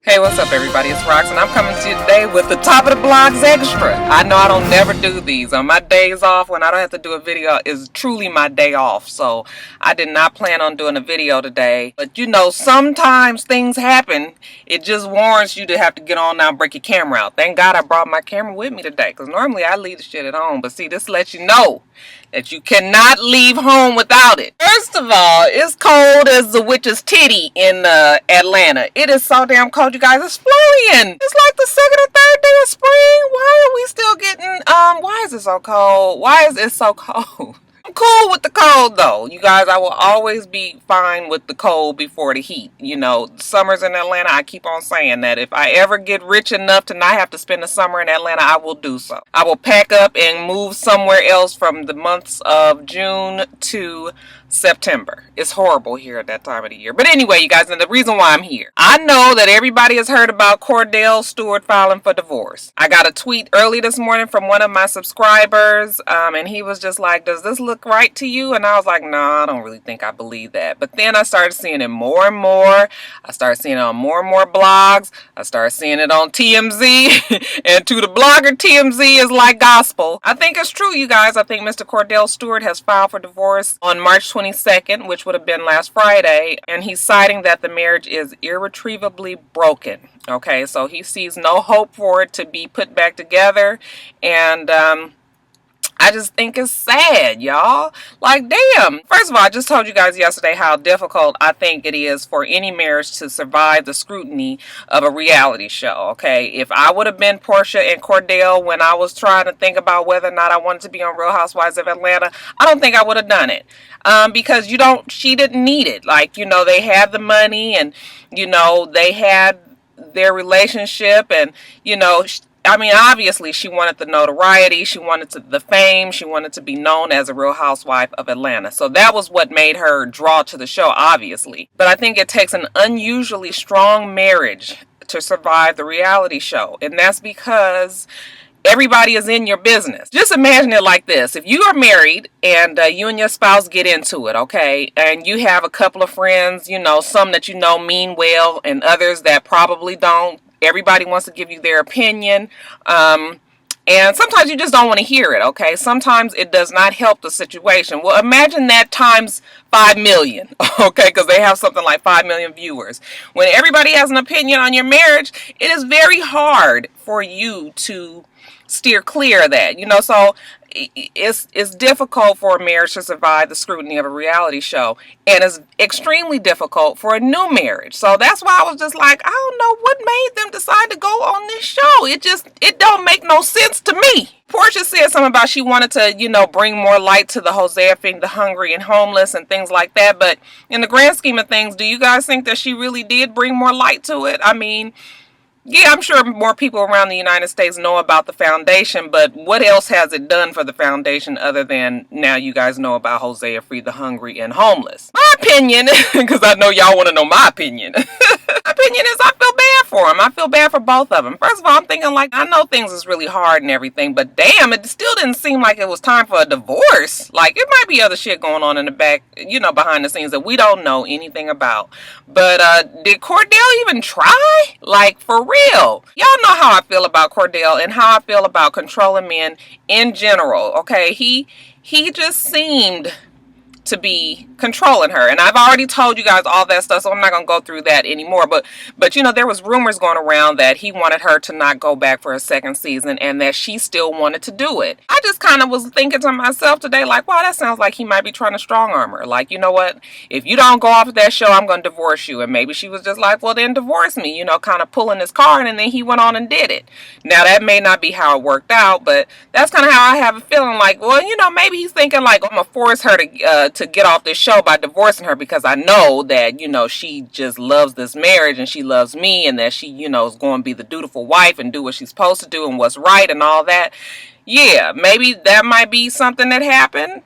Hey, what's up everybody, it's Rox and I'm coming to you today with the top of the blogs extra. I know I don't never do these. On my days off when I don't have to do a video is truly my day off. So I did not plan on doing a video today. But you know, sometimes things happen. It just warrants you to have to get on now and break your camera out. Thank God I brought my camera with me today because normally I leave the shit at home. But see, this lets you know that you cannot leave home without it. First of all, it's cold as the witch's titty in Atlanta. It is so damn cold, you guys. It's flurrying. It's like the second or third day of spring. Why are we still getting, why is it so cold? Why is it so cold? I'm cool with the cold though. You guys, I will always be fine with the cold before the heat. You know, summers in Atlanta, I keep on saying that. If I ever get rich enough to not have to spend the summer in Atlanta, I will do so. I will pack up and move somewhere else from the months of June to September. It's horrible here at that time of the year. But anyway, you guys, and the reason why I'm here. I know that everybody has heard about Kordell Stewart filing for divorce. I got a tweet early this morning from one of my subscribers, and he was just like, does this look right to you? And I was like, no, I don't really think I believe that. But then I started seeing it more and more. I started seeing it on more and more blogs. I started seeing it on TMZ. And to the blogger, TMZ is like gospel. I think it's true, you guys. I think Mr. Kordell Stewart has filed for divorce on March 22nd, which would have been last Friday, and he's citing that the marriage is irretrievably broken. Okay, so he sees no hope for it to be put back together, and I just think it's sad, y'all. Like, damn. First of all, I just told you guys yesterday how difficult I think it is for any marriage to survive the scrutiny of a reality show, okay? If I would have been Portia and Kordell when I was trying to think about whether or not I wanted to be on Real Housewives of Atlanta, I don't think I would have done it. Because she didn't need it. Like, you know, they had the money and, you know, they had their relationship and, you know, I mean, obviously, she wanted the notoriety, she wanted the fame, she wanted to be known as a Real Housewife of Atlanta. So that was what made her draw to the show, obviously. But I think it takes an unusually strong marriage to survive the reality show. And that's because everybody is in your business. Just imagine it like this. If you are married and you and your spouse get into it, okay, and you have a couple of friends, you know, some that you know mean well and others that probably don't. Everybody wants to give you their opinion. And sometimes you just don't want to hear it, okay? Sometimes it does not help the situation. Well, imagine that times 5 million, okay? Because they have something like 5 million viewers. When everybody has an opinion on your marriage, it is very hard for you to steer clear of that, you know? So it's difficult for a marriage to survive the scrutiny of a reality show, and it's extremely difficult for a new marriage. So that's why I was just like, I don't know what made them decide to go on this show. It don't make no sense to me. Portia said something about she wanted to, you know, bring more light to the Hosea feeding the hungry and homeless and things like that. But in the grand scheme of things, do you guys think that she really did bring more light to it? I mean, yeah, I'm sure more people around the United States know about the foundation, but what else has it done for the foundation other than now you guys know about Hosea Feed the Hungry and Homeless? My opinion, because I know y'all want to know my opinion. My opinion is I feel bad for them. I feel bad for both of them. First of all, I'm thinking like, I know things is really hard and everything, but damn, it still didn't seem like it was time for a divorce. Like, it might be other shit going on in the back, you know, behind the scenes that we don't know anything about. But did Kordell even try? Like, for real? Y'all know how I feel about Kordell and how I feel about controlling men in general, okay? He just seemed to be controlling her, and I've already told you guys all that stuff, so I'm not gonna go through that anymore. But you know, there was rumors going around that he wanted her to not go back for a second season and that she still wanted to do it. I just kind of was thinking to myself today, like, wow, that sounds like he might be trying to strong arm her. Like, you know what, if you don't go off of that show, I'm gonna divorce you. And maybe she was just like, well, then divorce me, you know, kind of pulling his card, and then he went on and did it. Now that may not be how it worked out, but that's kind of how I have a feeling. Like, well, you know, maybe he's thinking like, I'm gonna force her to get off this show by divorcing her because I know that, you know, she just loves this marriage and she loves me, and that she, you know, is going to be the dutiful wife and do what she's supposed to do and what's right and all that. Yeah, maybe that might be something that happened.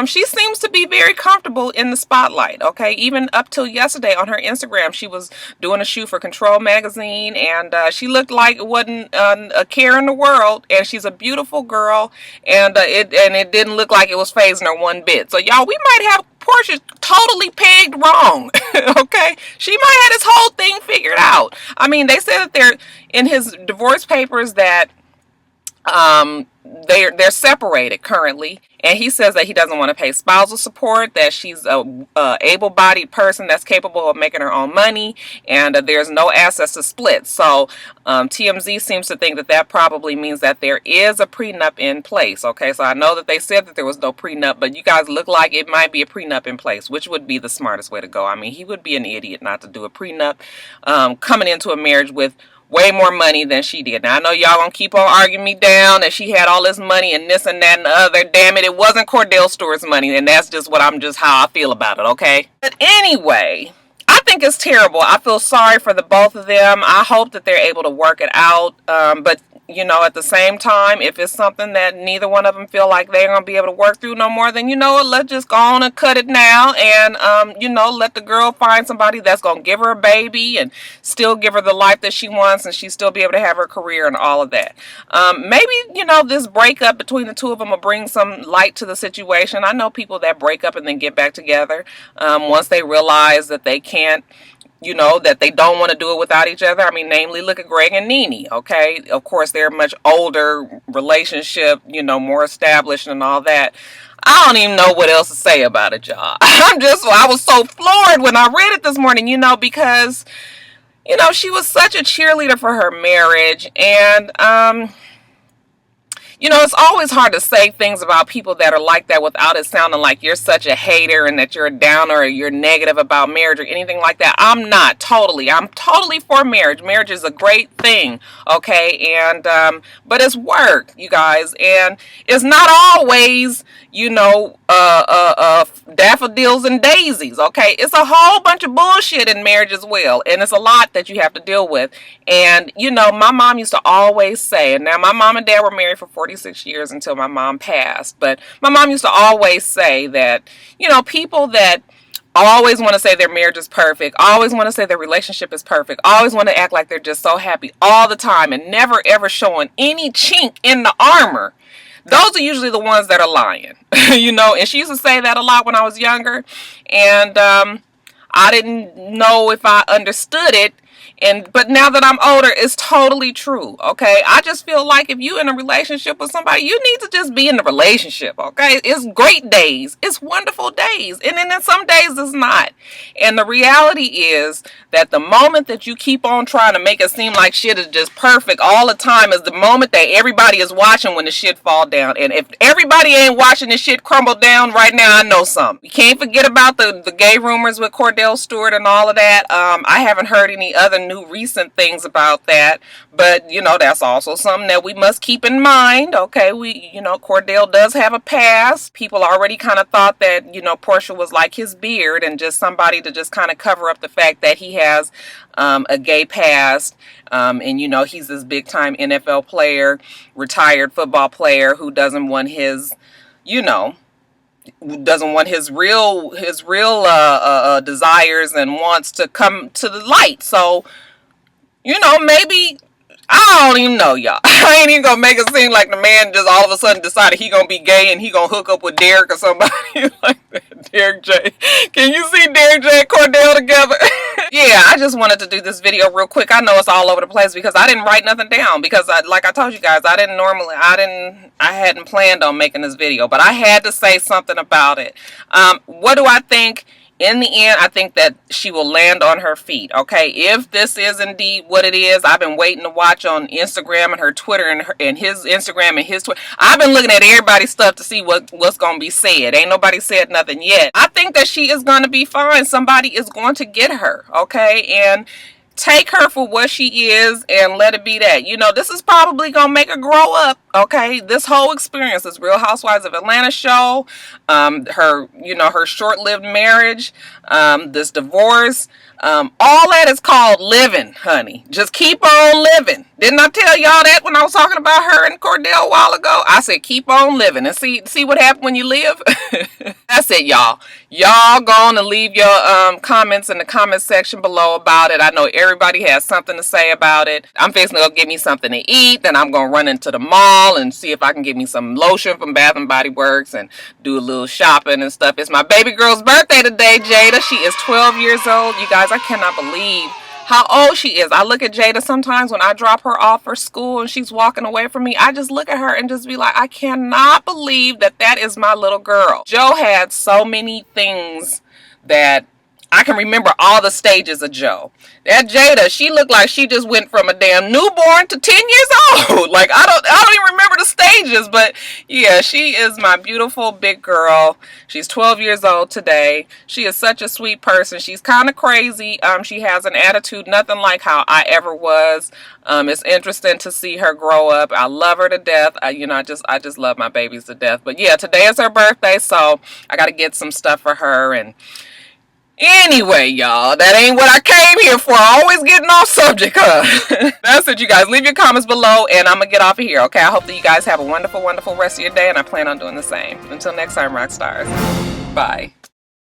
She seems to be very comfortable in the spotlight, okay? Even up till yesterday on her Instagram, she was doing a shoot for Control magazine, and she looked like it wasn't a care in the world, and she's a beautiful girl, and it didn't look like it was phasing her one bit. So y'all, we might have Portia totally pegged wrong. Okay, she might have this whole thing figured out. I mean, they said that they're in his divorce papers that they're separated currently, and he says that he doesn't want to pay spousal support, that she's a able-bodied person that's capable of making her own money, and there's no assets to split. So TMZ seems to think that that probably means that there is a prenup in place. Okay, so I know that they said that there was no prenup, but you guys look like it might be a prenup in place, which would be the smartest way to go. I mean, he would be an idiot not to do a prenup coming into a marriage with way more money than she did. Now, I know y'all gonna keep on arguing me down that she had all this money and this and that and the other. Damn it, it wasn't Kordell Stewart's money, and that's just how I feel about it, okay? But anyway, I think it's terrible. I feel sorry for the both of them. I hope that they're able to work it out. But you know, at the same time, if it's something that neither one of them feel like they're going to be able to work through no more, then, you know what, let's just go on and cut it now. And, you know, let the girl find somebody that's going to give her a baby and still give her the life that she wants, and she still be able to have her career and all of that. Maybe, you know, this breakup between the two of them will bring some light to the situation. I know people that break up and then get back together once they realize that they can't, you know, that they don't want to do it without each other. I mean, namely, look at Greg and Nene, okay? Of course, they're a much older relationship, you know, more established and all that. I don't even know what else to say about it, y'all. I was so floored when I read it this morning, you know, because, you know, she was such a cheerleader for her marriage. And, you know, it's always hard to say things about people that are like that without it sounding like you're such a hater and that you're a downer or you're negative about marriage or anything like that. I'm not totally. I'm totally for marriage. Marriage is a great thing, okay? And but it's work, you guys, and it's not always, you know, daffodils and daisies, okay? It's a whole bunch of bullshit in marriage as well, and it's a lot that you have to deal with. And, you know, my mom used to always say, and now my mom and dad were married for 46 years until my mom passed, but my mom used to always say that, you know, people that always want to say their marriage is perfect, always want to say their relationship is perfect, always want to act like they're just so happy all the time and never ever showing any chink in the armor, those are usually the ones that are lying. You know, and she used to say that a lot when I was younger, and I didn't know if I understood it. But now that I'm older, it's totally true, okay? I just feel like if you're in a relationship with somebody, you need to just be in the relationship, okay? It's great days. It's wonderful days. And then some days it's not. And the reality is that the moment that you keep on trying to make it seem like shit is just perfect all the time is the moment that everybody is watching when the shit fall down. And if everybody ain't watching the shit crumble down right now, I know something. You can't forget about the gay rumors with Kordell Stewart and all of that. I haven't heard any other new recent things about that, but you know, that's also something that we must keep in mind, okay? You know, Kordell does have a past. People already kind of thought that, you know, Portia was like his beard and just somebody to just kind of cover up the fact that he has a gay past, and you know, he's this big time NFL player, retired football player who doesn't want his, you know, doesn't want his real desires and wants to come to the light. So, you know, maybe, I don't even know, y'all. I ain't even gonna make it seem like the man just all of a sudden decided he gonna be gay and he gonna hook up with Derek or somebody like that. Derek J. Can you see Derek J and Kordell together? Yeah, I just wanted to do this video real quick. I know it's all over the place because I didn't write nothing down because like I told you guys, I hadn't planned on making this video, but I had to say something about it. What do I think? In the end, I think that she will land on her feet, okay? If this is indeed what it is, I've been waiting to watch on Instagram and her Twitter and his Instagram and his Twitter. I've been looking at everybody's stuff to see what's going to be said. Ain't nobody said nothing yet. I think that she is going to be fine. Somebody is going to get her, okay? And take her for what she is and let it be that. You know, this is probably going to make her grow up, okay? This whole experience, this Real Housewives of Atlanta show, her short-lived marriage, this divorce, All that is called living, honey. Just keep on living. Didn't I tell y'all that when I was talking about her and Kordell a while ago? I said keep on living and see what happened when you live. That's it, y'all. Y'all go on and leave your comments in the comment section below about it. I know everybody has something to say about it. I'm fixing to go get me something to eat. Then I'm going to run into the mall and see if I can get me some lotion from Bath and Body Works and do a little shopping and stuff. It's my baby girl's birthday today, Jada. She is 12 years old. You guys, I cannot believe how old she is. I look at Jada sometimes when I drop her off for school and she's walking away from me. I just look at her and just be like, I cannot believe that that is my little girl. Joe had so many things that I can remember all the stages of Joe. That Jada, she looked like she just went from a damn newborn to 10 years old. Like, I don't even remember the stages, but yeah, she is my beautiful big girl. She's 12 years old today. She is such a sweet person. She's kind of crazy. She has an attitude, nothing like how I ever was. It's interesting to see her grow up. I love her to death. I just love my babies to death. But yeah, today is her birthday, so I got to get some stuff for her. And anyway, y'all, that ain't what I came here for. Always getting off subject, huh? That's it, you guys. Leave your comments below, and I'm going to get off of here, okay? I hope that you guys have a wonderful, wonderful rest of your day, and I plan on doing the same. Until next time, Roxstars. Bye.